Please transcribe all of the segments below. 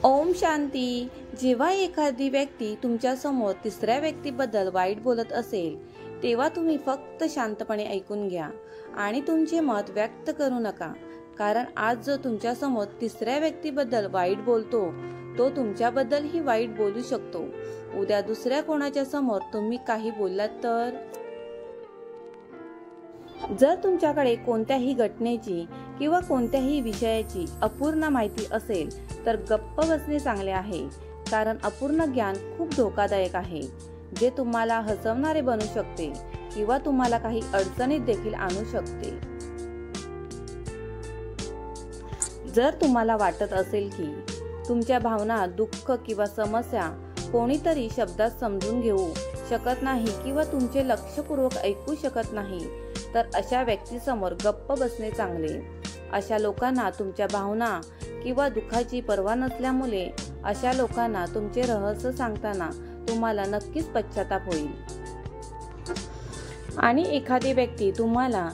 ओम शांती. जेव्हा एखादी व्यक्ती तुमच्या समोर तिसऱ्या व्यक्तीबद्दल वाईट बोलत असेल तेव्हा तुम्ही फक्त शांतपणे ऐकून घ्या आणि तुमचे मत व्यक्त करू नका. कारण आज जो तुमच्या समोर तिसऱ्या व्यक्तीबद्दल वाईट बोलतो तो तुमच्याबद्दलही वाईट बोलू शकतो. उद्या दुसऱ्या कोणाच्या समोर तुम्ही काही बोललात तर. जर तुमच्याकडे कोणत्याही घटनेची किंवा कोणत्याही विषयाची अपूर्ण माहिती असेल तर गप्प बसणे चांगले आहे. कारण अपूर्ण ज्ञान खूप धोकादायक आहे, जे तुम्हाला हसवणारे बनू शकते किंवा तुम्हाला काही अडचणीत देखील आणू शकते. जर तुम्हाला वाटत असेल की तुमच्या भावना, दुःख किंवा समस्या कोणीतरी शब्दात समजून घेऊ शकत नाही किंवा तुमचे लक्षपूर्वक ऐकू शकत नाही, तर अशा व्यक्तीसमोर गप्प बसणे चांगले. अशा लोकांना तुमच्या भावना किंवा दुःखाची पर्वा नसल्यामुळे अशा लोकांना तुमचे रहस्य सांगताना तुम्हाला नक्कीच पश्चाताप होईल. आणि एखादी व्यक्ती तुम्हाला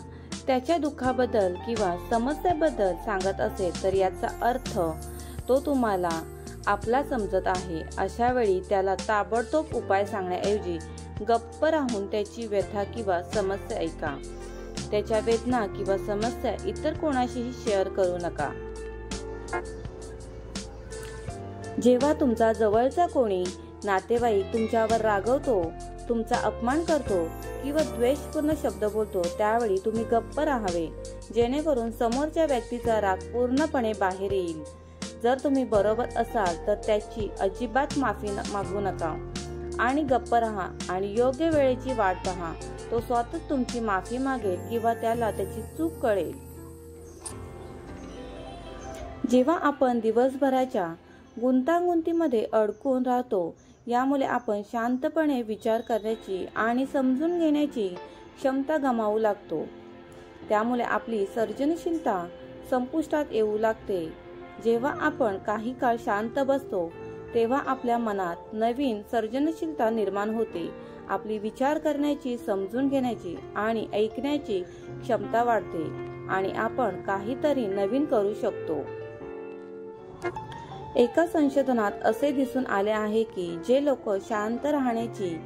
त्याच्या दुःखाबद्दल किंवा समस्येबद्दल सांगत असेल तर याचा अर्थ तो तुम्हाला आपला समजत आहे. अशा वेळी त्याला ताबडतोब उपाय सांगण्याऐवजी गप्प राहून त्याची व्यथा किंवा समस्या ऐका. त्याच्या वेदना किंवा समस्या इतर कोणाशीही शेअर करू नका. जेव्हा तुमचा जवळचा कोणी नातेवाईक तुमच्यावर रागवतो, तुमचा अपमान करतो किंवा द्वेषपूर्ण शब्द बोलतो त्यावेळी तुम्ही गप्प राहावे, जेणेकरून समोरच्या व्यक्तीचा राग पूर्णपणे बाहेर येईल. जर तुम्ही बरोबर असाल तर त्याची अजिबात माफी मागू नका आणि गप्प राहा आणि योग्य वेळेची वाट पहा. तो स्वतःच तुमची माफी मागेल किंवा त्याला त्याची चूक कळेल. जेव्हा आपण दिवसभराच्या गुंतागुंतीमध्ये अडकून राहतो, यामुळे आपण शांतपणे विचार करण्याची आणि समजून घेण्याची क्षमता गमावू लागतो. त्यामुळे आपली सर्जनशीलता संपुष्टात येऊ लागते. जेव्हा आपण काही काळ शांत बसतो तेव्हा आपल्या मनात नवीन सर्जनशीलता निर्माण होते. आपली विचार करण्याची, समजून घेण्याची आणि ऐकण्याची क्षमता वाढते आणि आपण काहीतरी नवीन करू शकतो. एका संशोधनात असे दिसून आले आहे की जे लोक शांत राहण्याची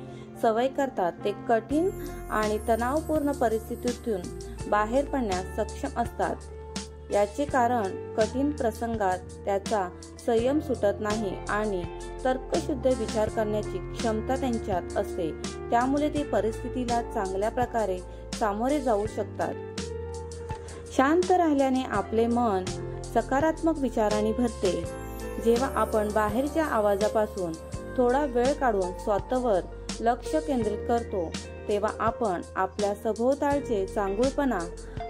सवय करतात ते कठीण आणि तणावपूर्ण परिस्थितीतून बाहेर पडण्यास सक्षम असतात. याचे कारण कठीण प्रसंगात त्याचा संयम सुटत नाही आणि तर्कशुद्ध विचार करण्याची क्षमता त्यांच्यात असते. त्यामुळे ते परिस्थितीला चांगल्या प्रकारे सामोरे जाऊ शकतात. शांत राहिल्याने आपले मन सकारात्मक विचारांनी भरते. जेव्हा आपण बाहेरच्या आवाजापासून थोडा वेळ काढून स्वतःवर लक्ष केंद्रित करतो तेव्हा आपण आपल्या सभोवतालचे चांगुलपणा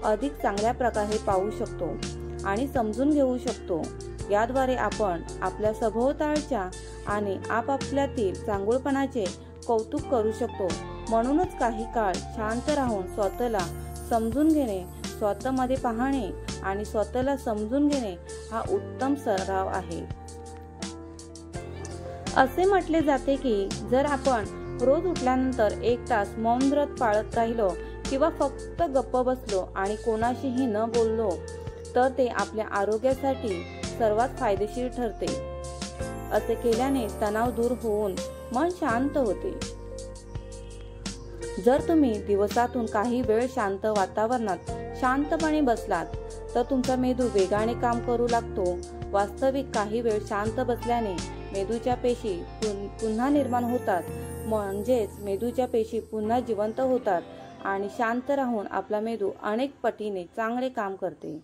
अधिक चांगल्या प्रकारे पाहू शकतो आणि समजून घेऊ शकतो. याद्वारे आपण आपल्या सभोवतालच्या आणि आपापल्यातील चांगुलपणाचे कौतुक करू शकतो. म्हणूनच काही काळ शांत राहून स्वतःला समजून घेणे, स्वतःमध्ये पाहणे आणि स्वतःला समजून घेणे हा उत्तम सराव आहे. असे म्हटले जाते की जर आपण रोज उठल्यानंतर 1 तास मौन व्रत पाळत राहिलो किंवा फक्त गप्प बसलो आणि कोणाशीही न बोललो तर ते आपल्या आरोग्यासाठी सर्वात फायदेशीर ठरते. असे केल्याने तणाव दूर होऊन मन शांत होते. जर तुम्ही दिवसातून काही वेळ शांत वातावरणात शांतपणे बसलात तर तुमचा मेंदू वेगाने काम करू लागतो. वास्तविक काही वेळ शांत बसल्याने मेंदूच्या पेशी पुन्हा निर्माण होतात, म्हणजेच मेंदूच्या पेशी पुन्हा जिवंत होतात आणि शांत राहून आपला मेंदू अनेक पटीने चांगले काम करते.